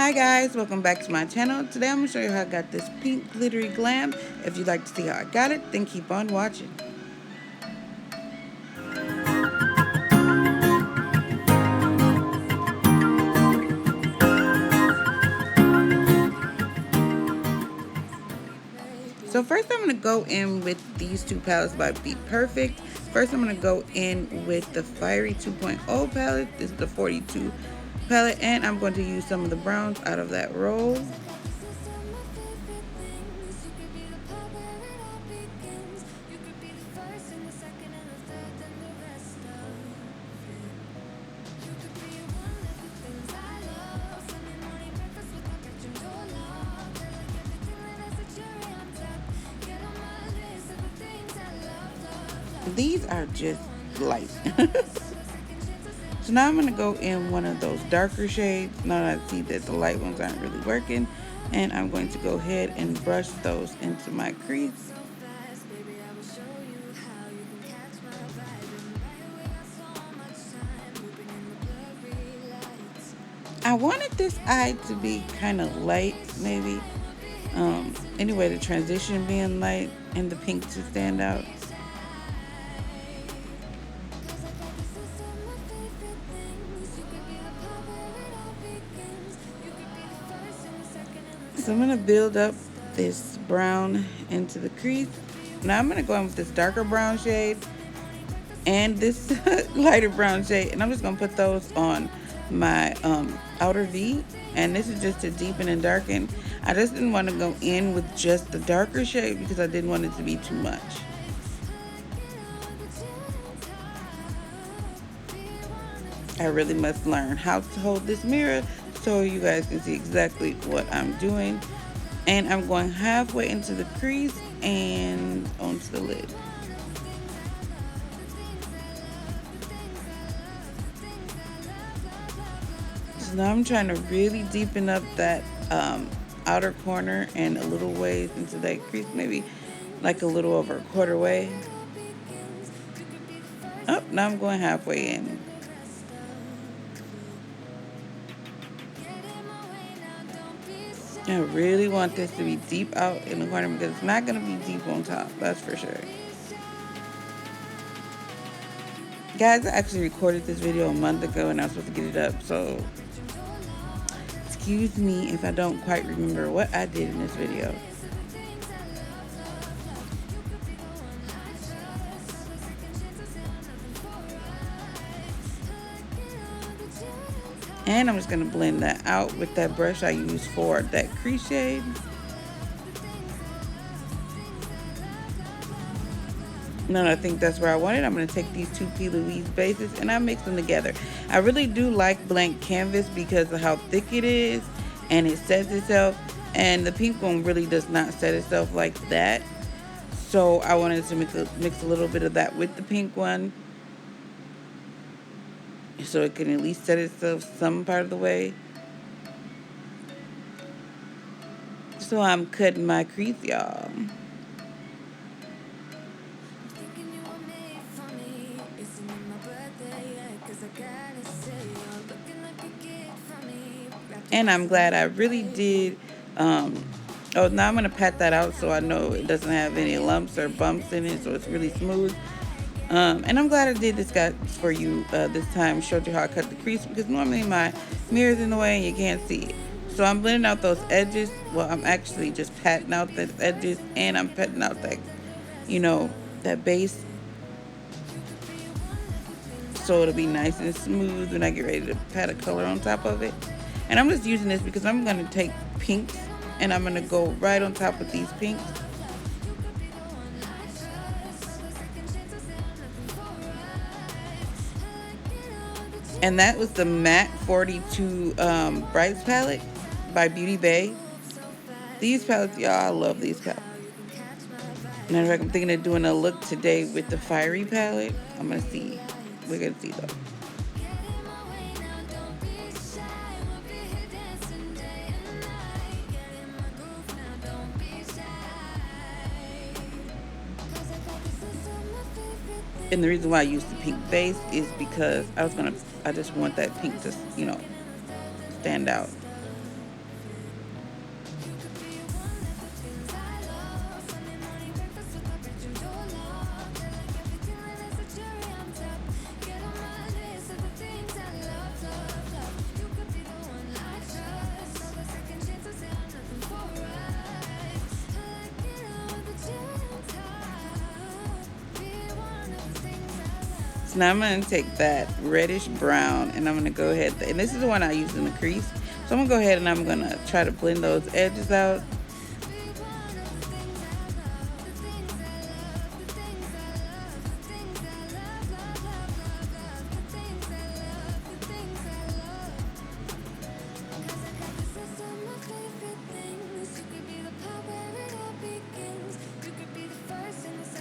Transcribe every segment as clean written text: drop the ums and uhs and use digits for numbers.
Hi guys, welcome back to my channel. Today I'm going to show you how I got this pink glittery glam. If you'd like to see how I got it, then keep on watching. So first I'm going to go in with these two palettes by Be Perfect. First I'm going to go in with the Fiery 2.0 palette. This is the 42 palette, and I'm going to use some of the browns out of that roll. These are just light. So now I'm going to go in one of those darker shades. Now that I see that the light ones aren't really working, and I'm going to go ahead and brush those into my crease. I wanted this eye to be kind of light, maybe. Anyway, the transition being light and the pink to stand out. So I'm going to build up this brown into the crease. Now I'm going to go in with this darker brown shade and this lighter brown shade, and I'm just going to put those on my outer V, and this is just to deepen and darken. I just didn't want to go in with just the darker shade because I didn't want it to be too much. I really must learn how to hold this mirror so you guys can see exactly what I'm doing. And I'm going halfway into the crease and onto the lid. So now I'm trying to really deepen up that outer corner and a little ways into that crease, maybe like a little over a quarter way. Oh, now I'm going halfway in. I really want this to be deep out in the corner because it's not going to be deep on top, that's for sure. Guys, I actually recorded this video a month ago and I was supposed to get it up, so excuse me if I don't quite remember what I did in this video. And I'm just going to blend that out with that brush I used for that crease shade. Now I think that's where I want it. I'm going to take these two P. Louise bases and I mix them together. I really do like blank canvas because of how thick it is and it sets itself. And the pink one really does not set itself like that. So I wanted to mix a little bit of that with the pink one, so it can at least set itself some part of the way. So I'm cutting my crease, y'all. And I'm glad I really did. Oh, now I'm going to pat that out so I know it doesn't have any lumps or bumps in it, so it's really smooth. And I'm glad I did this, guys, for you this time. Showed you how I cut the crease because normally my mirror's in the way and you can't see it. So I'm blending out those edges. Well, I'm actually just patting out the edges and I'm patting out that, you know, that base. So it'll be nice and smooth when I get ready to pat a color on top of it. And I'm just using this because I'm going to take pinks and I'm going to go right on top of these pinks. And that was the matte 42 Brights palette by Beauty Bay. These palettes, y'all, I love these palettes. Matter of fact, I'm thinking of doing a look today with the Fiery palette. I'm going to see. We're going to see though. And the reason why I used the pink base is because I just want that pink to, you know, stand out. So now I'm going to take that reddish brown and I'm going to go ahead, and this is the one I use in the crease. So I'm going to go ahead and I'm going to try to blend those edges out.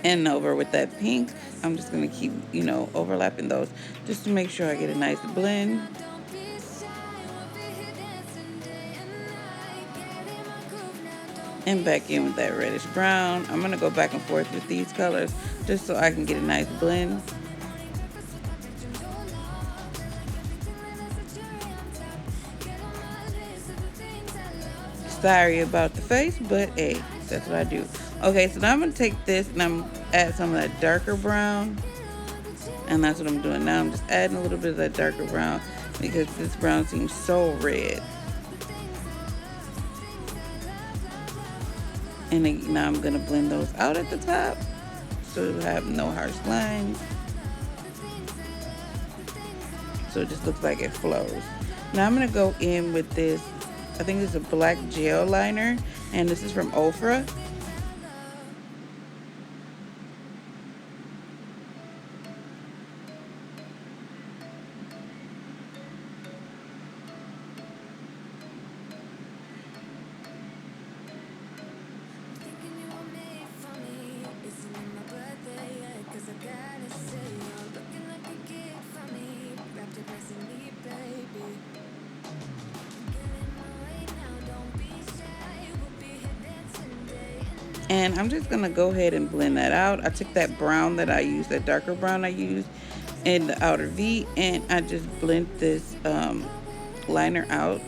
And over with that pink, I'm just going to keep, overlapping those just to make sure I get a nice blend. And back in with that reddish brown. I'm going to go back and forth with these colors just so I can get a nice blend. Sorry about the face, but hey, that's what I do. Okay, so now I'm going to take this and I'm going to add some of that darker brown. And that's what I'm doing now. I'm just adding a little bit of that darker brown because this brown seems so red. And then, now I'm going to blend those out at the top so it'll have no harsh lines. So it just looks like it flows. Now I'm going to go in with this, I think it's a black gel liner, and this is from Ofra. And I'm just going to go ahead and blend that out. I took that brown that I used, that darker brown I used in the outer V, and I just blend this liner out.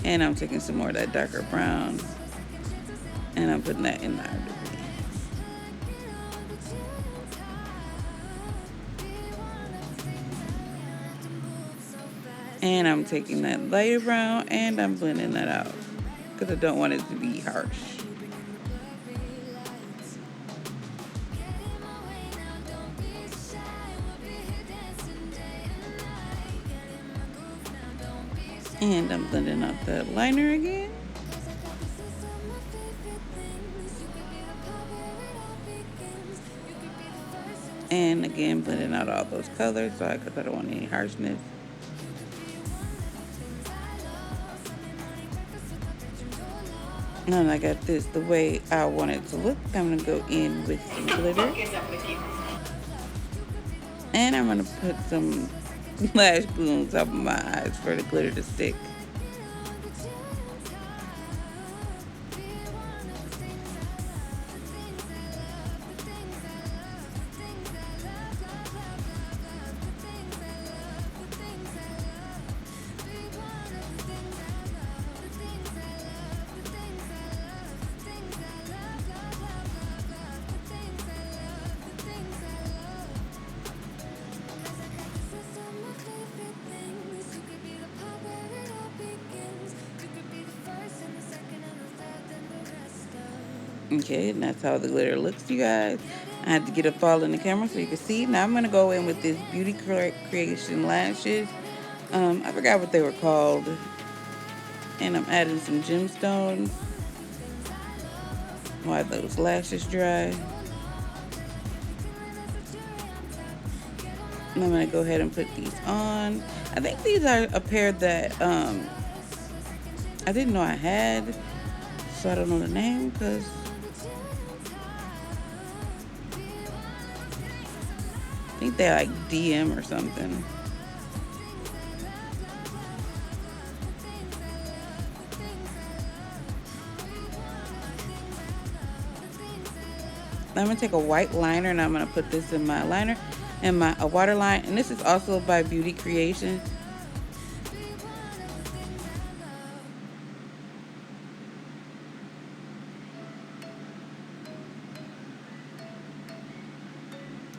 And I'm taking some more of that darker brown, and I'm putting that in the outer V. And I'm taking that lighter brown and I'm blending that out because I don't want it to be harsh. And I'm blending out the liner again. And again, blending out all those colors because I don't want any harshness. And I got this the way I want it to look. I'm going to go in with some glitter. And I'm going to put some lash glue on top of my eyes for the glitter to stick. Okay, and that's how the glitter looks, you guys. I had to get it all in the camera so you can see. Now I'm going to go in with this Beauty Creation lashes. I forgot what they were called. And I'm adding some gemstones while those lashes dry. And I'm going to go ahead and put these on. I think these are a pair that I didn't know I had. So I don't know the name because I think they're like DM or something. I'm going to take a white liner and I'm going to put this in my liner and a waterline. And this is also by Beauty Creation.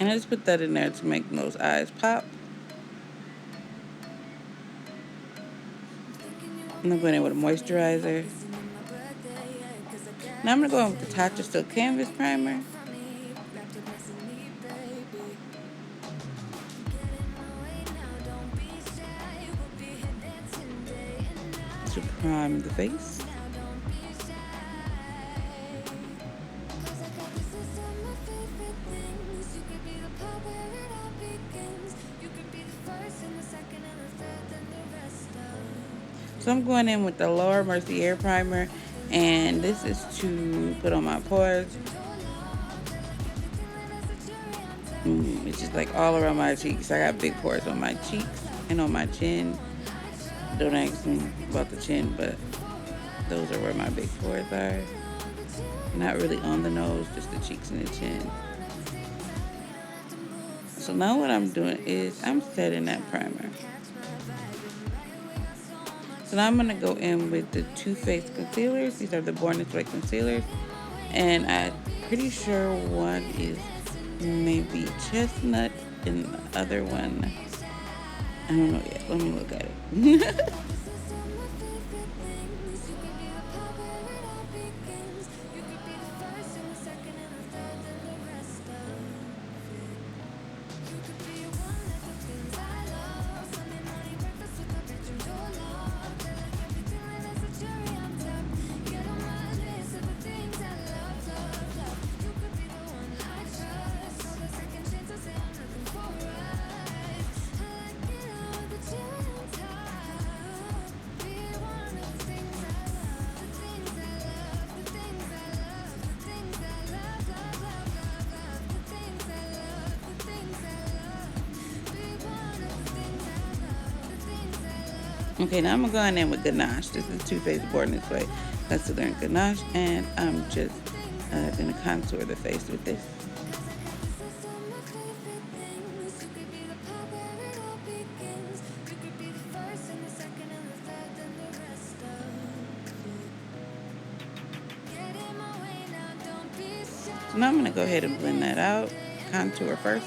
And I just put that in there to make those eyes pop. And I'm going in with a moisturizer. Now I'm going to go in with the Tatcha Still Canvas Primer. To prime the face. So I'm going in with the Laura Mercier primer, and this is to put on my pores. It's just like all around my cheeks. I got big pores on my cheeks and on my chin. Don't ask me about the chin, but those are where my big pores are. Not really on the nose, just the cheeks and the chin. So now what I'm doing is I'm setting that primer. So now I'm going to go in with the Too Faced concealers. These are the Born This Way concealers. And I'm pretty sure one is maybe chestnut and the other one, I don't know yet. Let me look at it. Okay, now I'm going in with Ganache. This is Too Faced Born This Way Concealer in Ganache, and I'm just going to contour the face with this. So now I'm going to go ahead and blend that out. Contour first.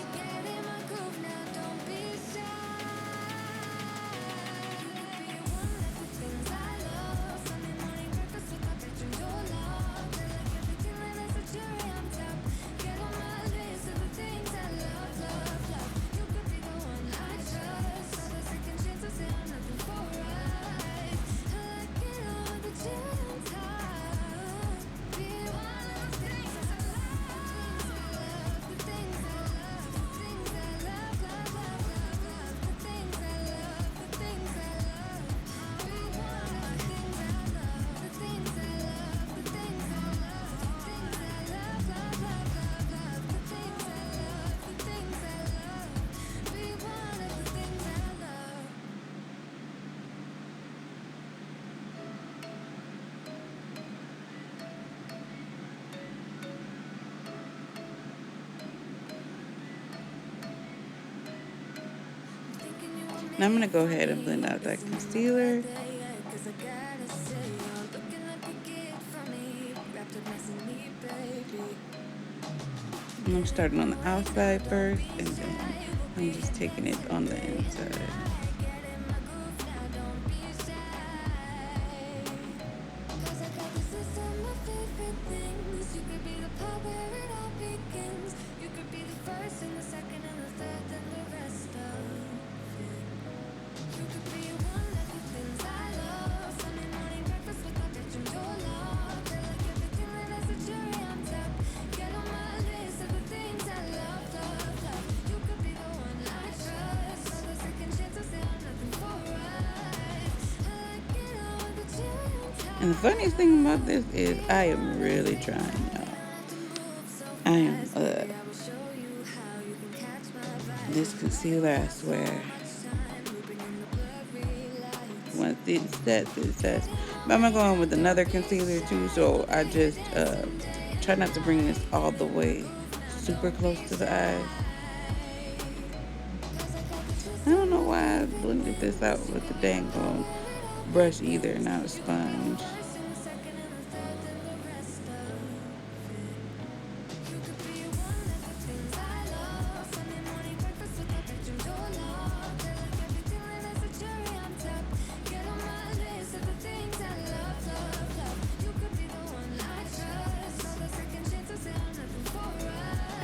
Now I'm going to go ahead and blend out that concealer. And I'm starting on the outside first, and then I'm just taking it on the inside. And the funniest thing about this is I am really trying, y'all. I am, this concealer, I swear. Once it sets, it sets. But I'm going to go in with another concealer too, so I just try not to bring this all the way super close to the eyes. I don't know why I blended this out with the dang brush either, not a sponge.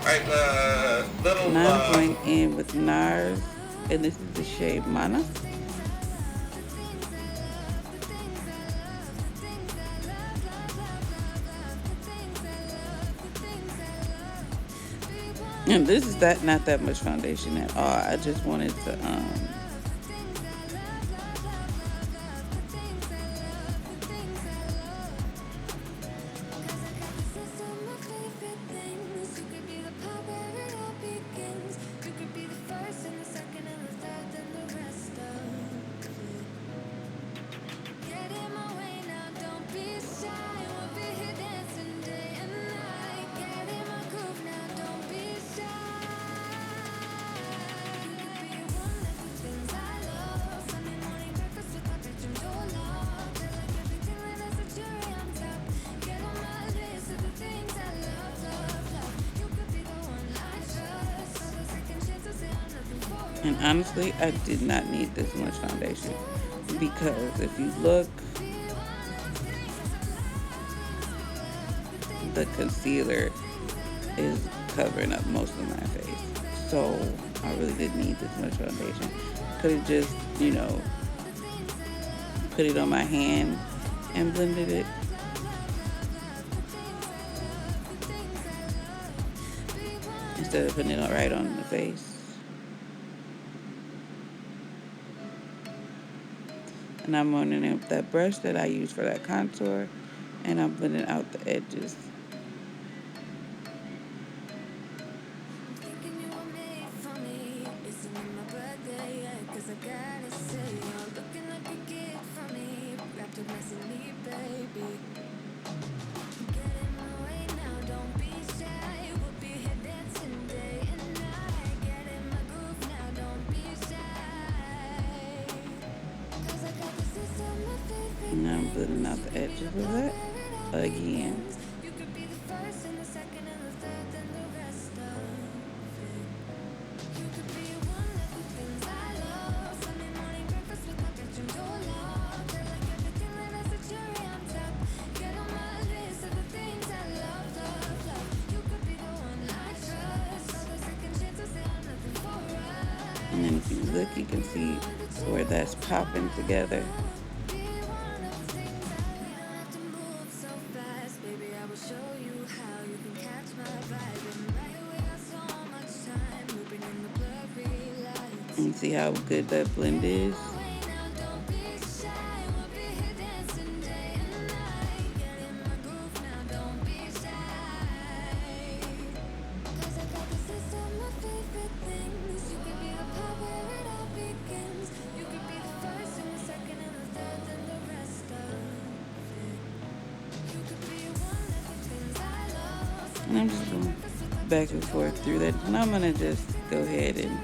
Alright, little, Now I'm going in with NARS, and this is the shade Mana. And this is not that much foundation at all. I just wanted to and honestly, I did not need this much foundation because if you look, the concealer is covering up most of my face. So I really didn't need this much foundation. Could have just, put it on my hand and blended it. Instead of putting it right on the face. And I'm running in with that brush that I use for that contour, and I'm blending out the edges. And I'm blending out the edges of that again. And then if you look, you can see where that's popping together. And you see how good that blend is? And I'm just going back and forth through that. And I'm going to just go ahead and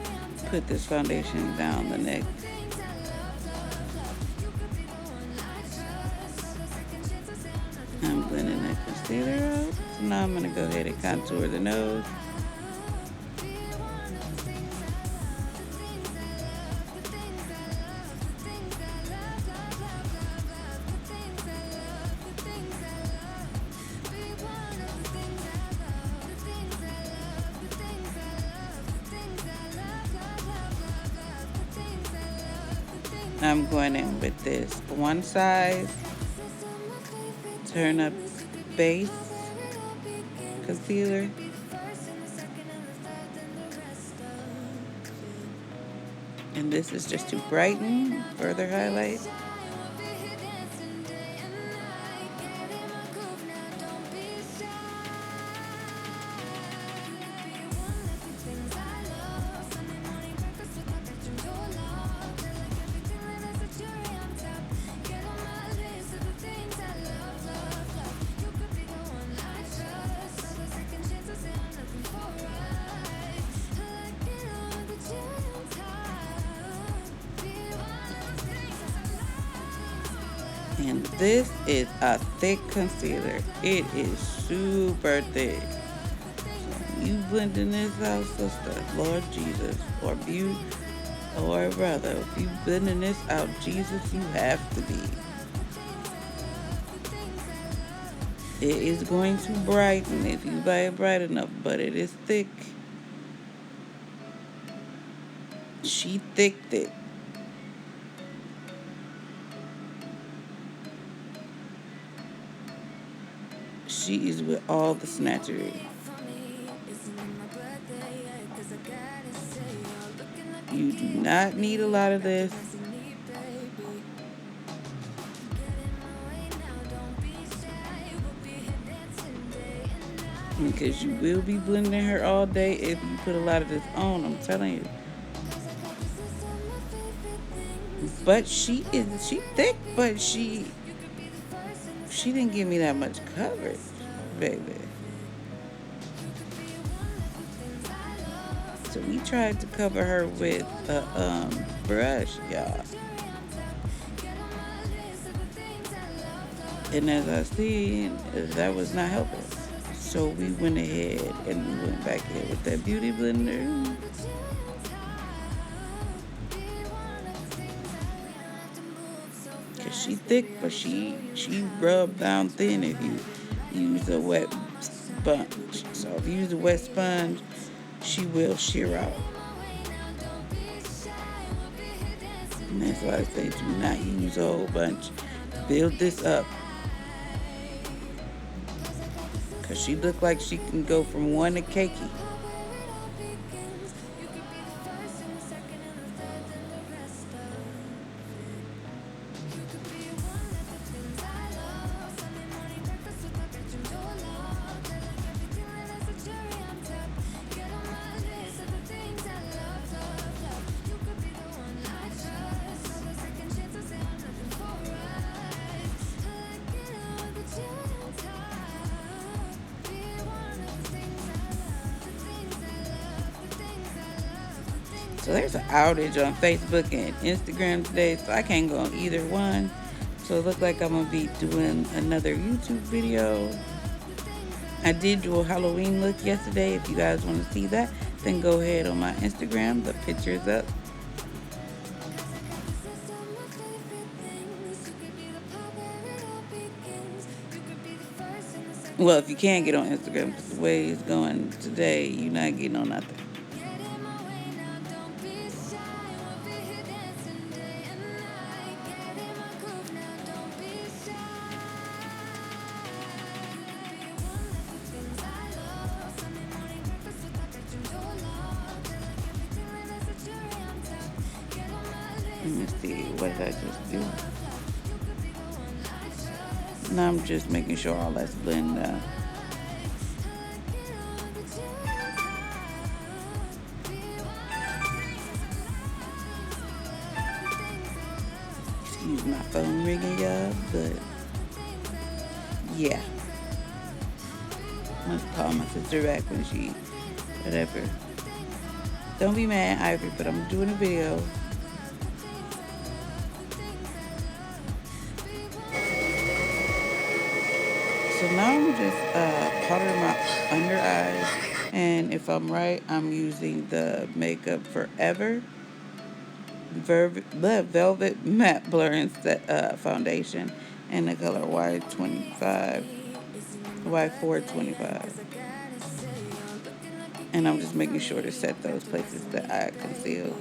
put this foundation down the neck. I'm blending that concealer out. So now I'm going to go ahead and contour the nose. I'm going in with this one size turn up base concealer. And this is just to brighten, further highlight. And this is a thick concealer. It is super thick. So you blending this out, sister, Lord Jesus, or brother, if you blending this out, Jesus, you have to be. It is going to brighten if you buy it bright enough, but it is thick. She thicked it. She is with all the snatchery. You do not need a lot of this. Because you will be blending her all day if you put a lot of this on, I'm telling you. But she thick, but she didn't give me that much coverage, baby. So we tried to cover her with a brush, y'all. And as I see, that was not helping. So we went ahead and we went back in with that beauty blender. Cause she thick, but she rubbed down thin if you use a wet sponge. So if you use a wet sponge, she will shear out. And that's why I say do not use a whole bunch. Build this up. Cause she looked like she can go from one to cakey. So there's an outage on Facebook and Instagram today, so I can't go on either one. So it looks like I'm going to be doing another YouTube video. I did do a Halloween look yesterday. If you guys want to see that, then go ahead on my Instagram. The picture is up. Well, if you can't get on Instagram, because the way it's going today, you're not getting on nothing. Let me see, what did I just do? Now I'm just making sure all that's blended out. Excuse my phone ringing, y'all, but yeah. I must call my sister back when she, whatever. Don't be mad, Ivory, but I'm doing a video. So now I'm just powdering my under eyes, and if I'm right, I'm using the Makeup Forever Velvet Matte Blurring Foundation in the color Y425. And I'm just making sure to set those places that I conceal.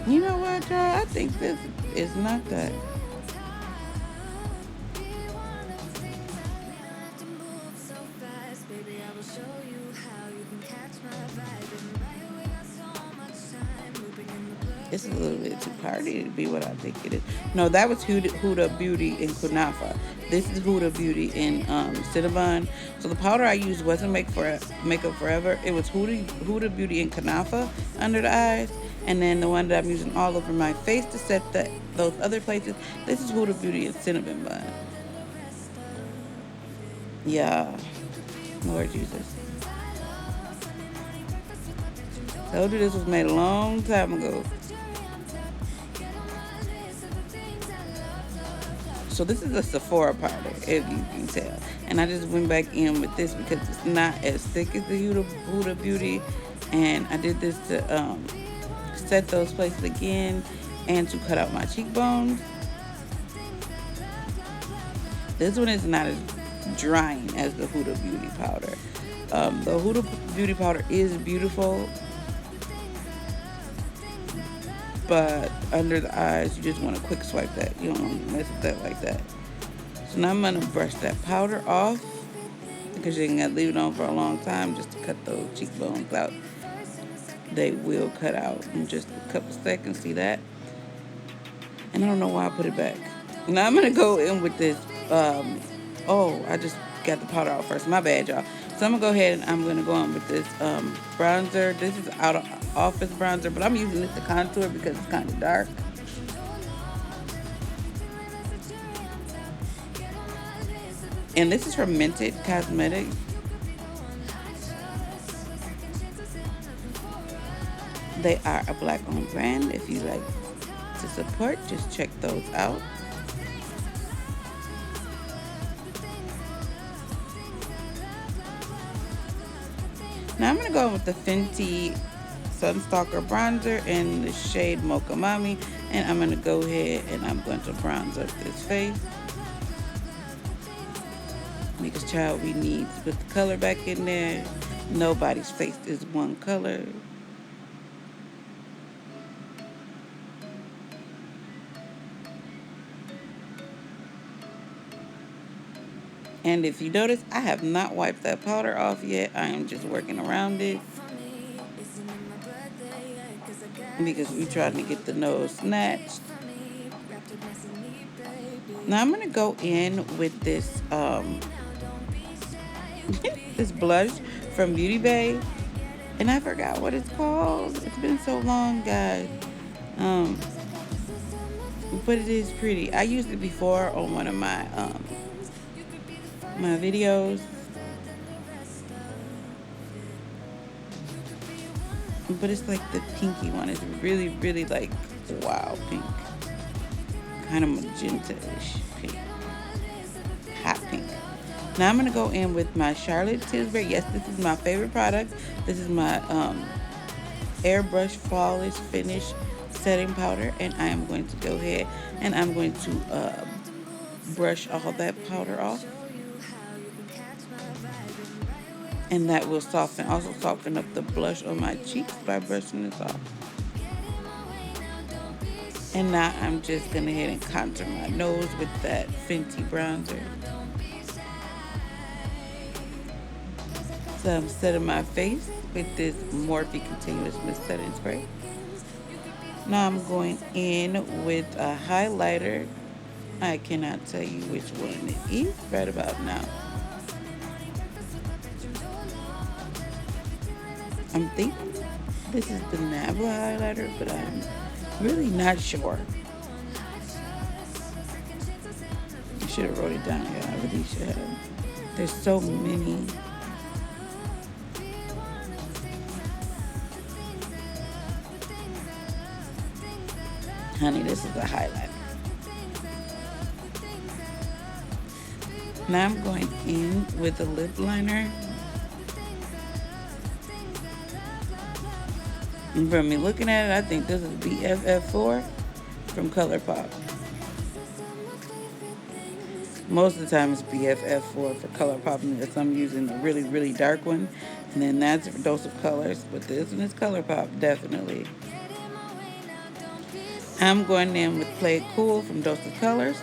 You know what, y'all? I think this is not that. It's a little bit too party to be what I think it is. No, that was Huda Beauty in Kunafa. This is Huda Beauty in Cinnabon. So the powder I used wasn't Makeup Forever. It was Huda Beauty in Kunafa under the eyes. And then the one that I'm using all over my face to set those other places, this is Huda Beauty in Cinnamon Bun. Yeah. Lord Jesus. Told you this was made a long time ago. So this is a Sephora powder, if you can tell. And I just went back in with this because it's not as thick as the Huda Beauty. And I did this to set those places again and to cut out my cheekbones. This one is not as drying as the Huda Beauty powder. The Huda Beauty powder is beautiful, but under the eyes, you just want to quick swipe that. You don't want to mess with that like that. So now I'm going to brush that powder off because you ain't got to leave it on for a long time just to cut those cheekbones out. They will cut out in just a couple seconds. See that? And I don't know why I put it back. Now I'm going to go in with this. I just got the powder out first. My bad, y'all. So I'm going to go ahead and I'm going to go on with this bronzer. This is out of office bronzer, but I'm using this to contour because it's kind of dark. And this is from Minted Cosmetics. They are a black-owned brand. If you like to support, just check those out. Now I'm going to go with the Fenty Sunstalker bronzer in the shade Mocha Mommy. And I'm going to go ahead and I'm going to bronze up this face. Because, child, we need to put the color back in there. Nobody's face is one color. And if you notice, I have not wiped that powder off yet. I am just working around it. Because we're trying to get the nose snatched. Now I'm going to go in with this this blush from Beauty Bay. And I forgot what it's called. It's been so long, guys. But it is pretty. I used it before on one of my my videos. But it's like the pinky one. It's really, really like, wow, pink. Kind of magenta-ish pink. Hot pink. Now I'm going to go in with my Charlotte Tilbury. Yes, this is my favorite product. This is my Airbrush Flawless Finish Setting Powder. And I am going to go ahead and I'm going to brush all that powder off. And that will also soften up the blush on my cheeks by brushing this off. And now I'm just going to go ahead and contour my nose with that Fenty bronzer. So I'm setting my face with this Morphe Continuous Mist Setting Spray. Now I'm going in with a highlighter. I cannot tell you which one it is right about now. I'm thinking this is the Navel highlighter, but I'm really not sure. I should have wrote it down here. I really should have. There's so many. Honey, this is a highlighter. Now I'm going in with a lip liner. And from me looking at it, I think this is BFF4 from ColourPop. Most of the time it's BFF4 for ColourPop, unless I'm using a really, really dark one. And then that's a Dose of Colors. But this one is ColourPop, definitely. I'm going in with Play It Cool from Dose of Colors.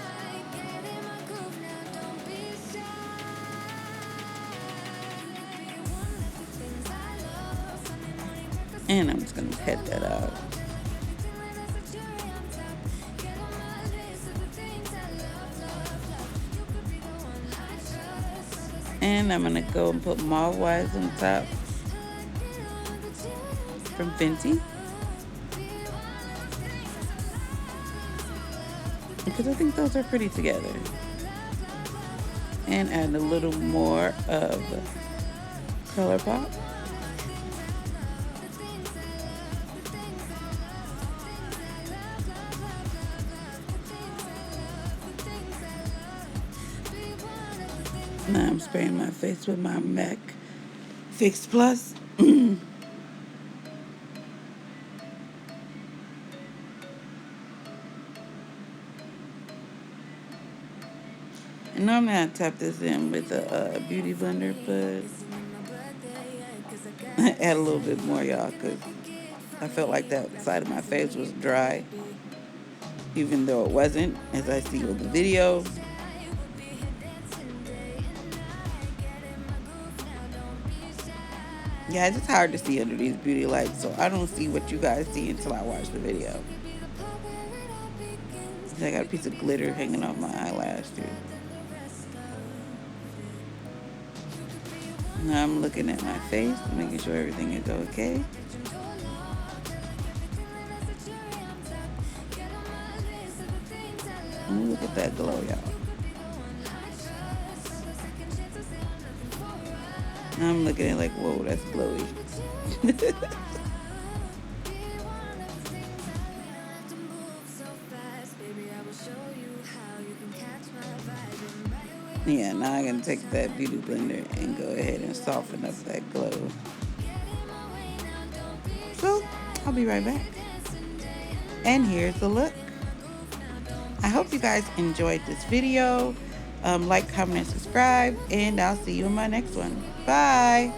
And I'm just going to pet that out. And I'm going to go and put Mauve Wise on top from Fenty. Because I think those are pretty together. And add a little more of ColourPop. Now I'm spraying my face with my MAC Fix Plus. And normally I tap this in with a beauty blender, but I add a little bit more, y'all, because I felt like that side of my face was dry, even though it wasn't, as I see with the videos. Yeah, it's just hard to see under these beauty lights, so I don't see what you guys see until I watch the video. I got a piece of glitter hanging off my eyelash too. Now I'm looking at my face, making sure everything is okay. And look at that glow, y'all. Now I'm looking at it like, whoa, that's glowy. Yeah, now I'm going to take that beauty blender and go ahead and soften up that glow. So, I'll be right back. And here's the look. I hope you guys enjoyed this video. Like, comment, and subscribe. And I'll see you in my next one. Bye.